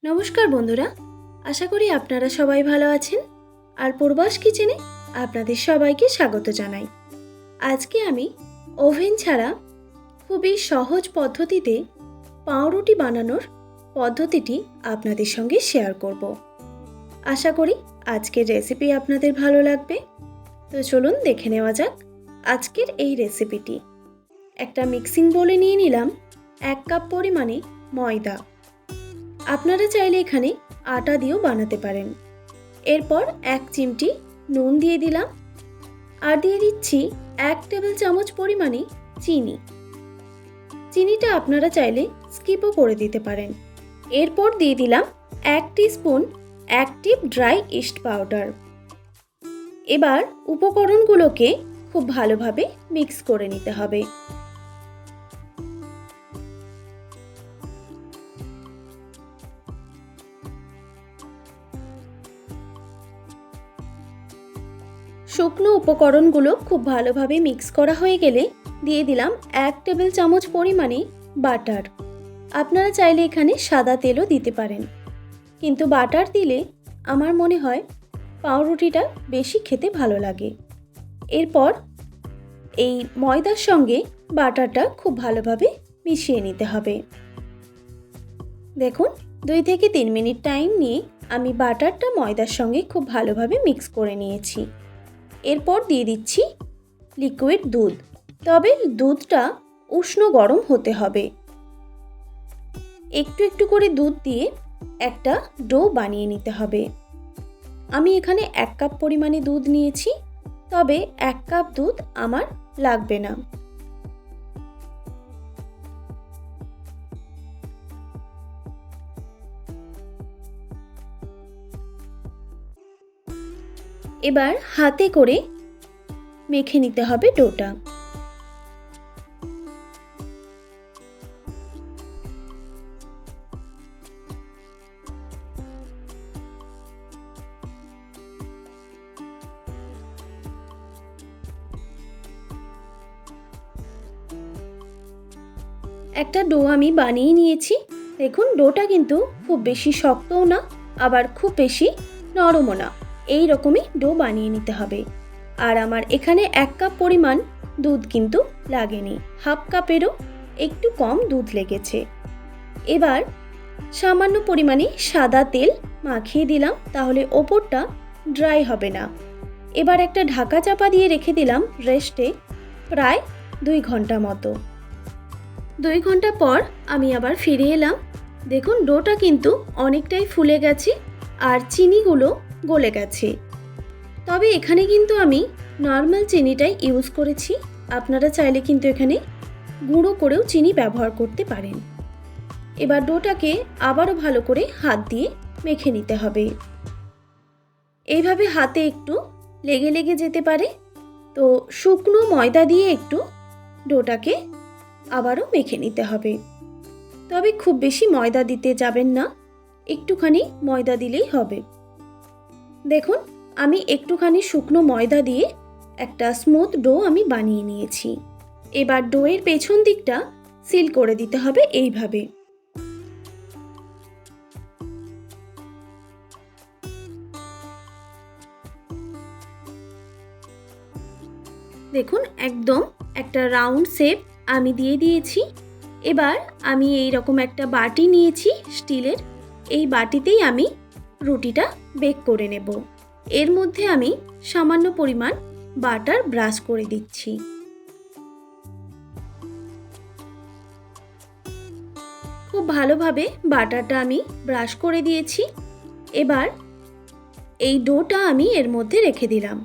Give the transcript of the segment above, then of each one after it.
नमस्कार बंधुरा आशा करी आपनारा सबाई भालो आछेन और पूर्बास किचेने आपनादेर सबाइके स्वागत जानाई। आज के आमी ओभेन छाड़ा खूबई सहज पद्धतिते पाउरुटी बानानोर पद्धतिटी आपनादेर संगे शेयर करब। आशा करी आजकेर रेसिपि आपनादेर भालो लागबे। तो चलुन देखे नेওয়া যাক आजकेर এই रेसिपिटी। একটা মিক্সিং बोले निये निलाम 1 কাপ परिमाणे ময়দা। আপনারা চাইলে এখানে আটা দিয়েও বানাতে পারেন। এরপর 1 চিমটি নুন দিয়ে দিলাম আর দিয়ে দিচ্ছি 1 টেবিল চামচ পরিমাণে চিনি। চিনিটা আপনারা চাইলে স্কিপও করে দিতে পারেন। এরপর দিয়ে দিলাম 1 teaspoon active dry east powder. এবার উপকরণগুলোকে খুব ভালোভাবে মিক্স করে নিতে হবে। শুকনো উপকরণগুলো খুব ভালোভাবে মিক্স করা হয়ে গেলে দিয়ে দিলাম 1 টেবিল চামচ পরিমাণে বাটার। আপনারা চাইলে এখানে সাদা তেলও দিতে পারেন, কিন্তু বাটার দিলে আমার মনে হয় পাউরুটিটা বেশি খেতে ভালো লাগে। এরপর এই ময়দার সঙ্গে বাটারটা খুব ভালোভাবে মিশিয়ে নিতে হবে। দেখুন 2 থেকে 3 মিনিট টাইম নিয়ে আমি বাটারটা ময়দার সঙ্গে খুব ভালোভাবে মিক্স করে নিয়েছি। এরপর দিয়ে দিচ্ছি লিকুইড দুধ, তবে দুধটা উষ্ণ গরম হতে হবে। একটু একটু করে দুধ দিয়ে একটা ডো বানিয়ে নিতে হবে। আমি এখানে 1 কাপ পরিমাণে দুধ নিয়েছি, তবে 1 কাপ দুধ আমার লাগবে না। এবার হাতে করে মেখে নিতে হবে ডোটা। একটা ডো আমি বানিয়ে নিয়েছি। দেখুন ডোটা কিন্তু খুব বেশি শক্তও না আবার খুব বেশি নরমও না, এই রকমই ডো বানিয়ে নিতে হবে। আর আমার এখানে 1 কাপ পরিমাণ দুধ কিন্তু লাগেনি, হাফ কাপেরও একটু কম দুধ লেগেছে। এবার সামান্য পরিমাণে সাদা তেল মাখিয়ে দিলাম, তাহলে ওপরটা ড্রাই হবে না। এবার একটা ঢাকা চাপা দিয়ে রেখে দিলাম রেস্টে প্রায় 2 ঘন্টা মতো। 2 ঘন্টা পর আমি আবার ফিরে এলাম। দেখুন ডোটা কিন্তু অনেকটাই ফুলে গেছে আর চিনিগুলো গলে গেছে। তবে এখানে কিন্তু আমি নর্মাল চিনিটাই ইউজ করেছি। আপনারা চাইলে কিন্তু এখানে গুঁড়ো করেও চিনি ব্যবহার করতে পারেন। এবার ডোটাকে আবারও ভালো করে হাত দিয়ে মেখে নিতে হবে। এইভাবে হাতে একটু লেগে লেগে যেতে পারে, তো শুকনো ময়দা দিয়ে একটু ডোটাকে আবারও মেখে নিতে হবে। তবে খুব বেশি ময়দা দিতে যাবেন না, একটুখানি ময়দা দিলেই হবে। দেখুন আমি একটুখানি শুকনো ময়দা দিয়ে একটা স্মুথ ডো আমি বানিয়ে নিয়েছি। এবার ডোয়ের পেছন দিকটা সিল করে দিতে হবে এইভাবে। দেখুন একদম একটা রাউন্ড শেপ আমি দিয়ে দিয়েছি। এবার আমি এই রকম একটা বাটি নিয়েছি স্টিলের, এই বাটিতেই আমি রুটিটা বেক করে নেব। এর মধ্যে আমি সামান্য পরিমাণ বাটার ব্রাশ করে দিচ্ছি। খুব ভালোভাবে বাটারটা আমি ব্রাশ করে দিয়েছি। এবার এই ডোটা আমি এর মধ্যে রেখে দিলাম।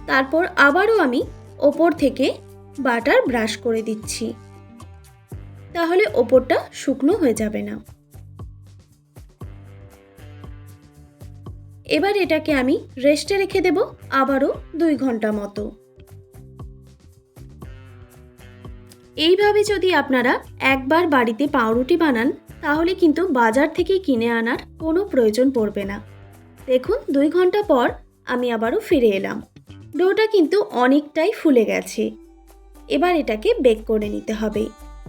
তারপর আবারও আমি ওপর থেকে বাটার ব্রাশ করে দিচ্ছি, তাহলে ওপরটা শুকনো হয়ে যাবে না। এবার এটাকে আমি রেস্টে রেখে দেব আবারও 2 ঘন্টা মতো। এইভাবে যদি আপনারা একবার বাড়িতে পাউরুটি বানান, তাহলে কিন্তু বাজার থেকে কিনে আনার কোনো প্রয়োজন পড়বে না। দেখুন 2 ঘন্টা পর আমি আবারও ফিরে এলাম। ডোটা কিন্তু অনেকটাই ফুলে গেছে। এবার এটাকে বেক করে নিতে হবে।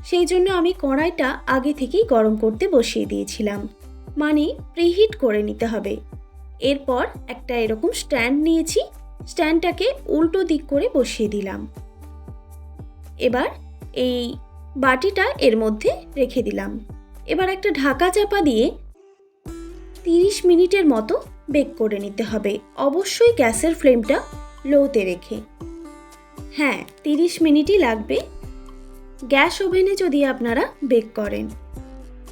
সেই জন্য আমি কড়াইটা আগে থেকেই গরম করতে বসিয়ে দিয়েছিলাম, মানে প্রিহিট করে নিতে হবে। এরপর একটা এরকম স্ট্যান্ড নিয়েছি, স্ট্যান্ডটাকে উল্টো দিক করে বসিয়ে দিলাম। এবার এই বাটিটা এর মধ্যে রেখে দিলাম। এবার একটা ঢাকা চাপা দিয়ে 30 মিনিটের মতো বেক করে নিতে হবে, অবশ্যই গ্যাসের ফ্লেমটা লোতে রেখে। হ্যাঁ, 30 মিনিটই লাগবে গ্যাস ওভেনে যদি আপনারা বেক করেন।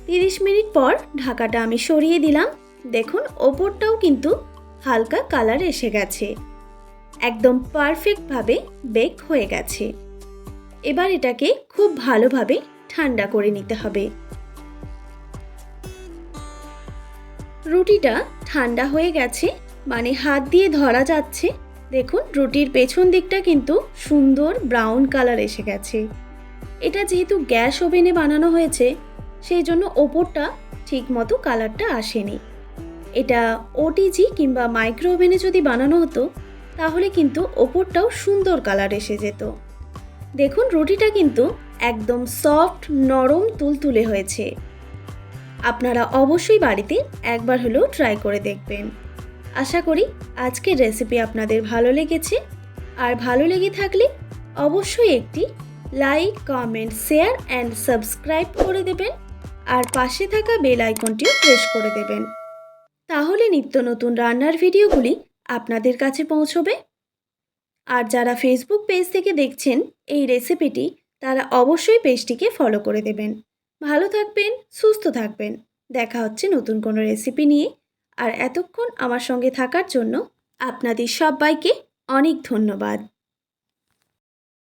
30 মিনিট পর ঢাকাটা আমি সরিয়ে দিলাম। দেখুন ওপরটাও কিন্তু হালকা কালার এসে গেছে, একদম পারফেক্টভাবে বেক হয়ে গেছে। এবার এটাকে খুব ভালোভাবে ঠান্ডা করে নিতে হবে। রুটিটা ঠান্ডা হয়ে গেছে, মানে হাত দিয়ে ধরা যাচ্ছে। দেখুন রুটির পেছন দিকটা কিন্তু সুন্দর ব্রাউন কালার এসে গেছে। এটা যেহেতু গ্যাস ওভেনে বানানো হয়েছে সেই জন্য ওপরটা ঠিকমতো কালারটা আসেনি। এটা ওটিজি কিংবা মাইক্রো ওভেনে যদি বানানো হতো তাহলে কিন্তু ওপরটাও সুন্দর কালার এসে যেত। দেখুন রুটিটা কিন্তু একদম সফট, নরম, তুলতুলে হয়েছে। আপনারা অবশ্যই বাড়িতে একবার হলেও ট্রাই করে দেখবেন। আশা করি আজকের রেসিপি আপনাদের ভালো লেগেছে। আর ভালো লেগে থাকলে অবশ্যই একটি like, comment, share and subscribe করে দেবেন। আর পাশে থাকা বেল আইকনটিও প্রেস করে দেবেন, তাহলে নিত্য নতুন রান্নার ভিডিওগুলি আপনাদের কাছে পৌঁছবে। আর যারা ফেসবুক পেজ থেকে দেখছেন এই রেসিপিটি, তারা অবশ্যই পেজটিকে ফলো করে দেবেন। ভালো থাকবেন, সুস্থ থাকবেন। দেখা হচ্ছে নতুন কোনো রেসিপি নিয়ে। আর এতক্ষণ আমার সঙ্গে থাকার জন্য আপনাদের সবাইকে অনেক ধন্যবাদ।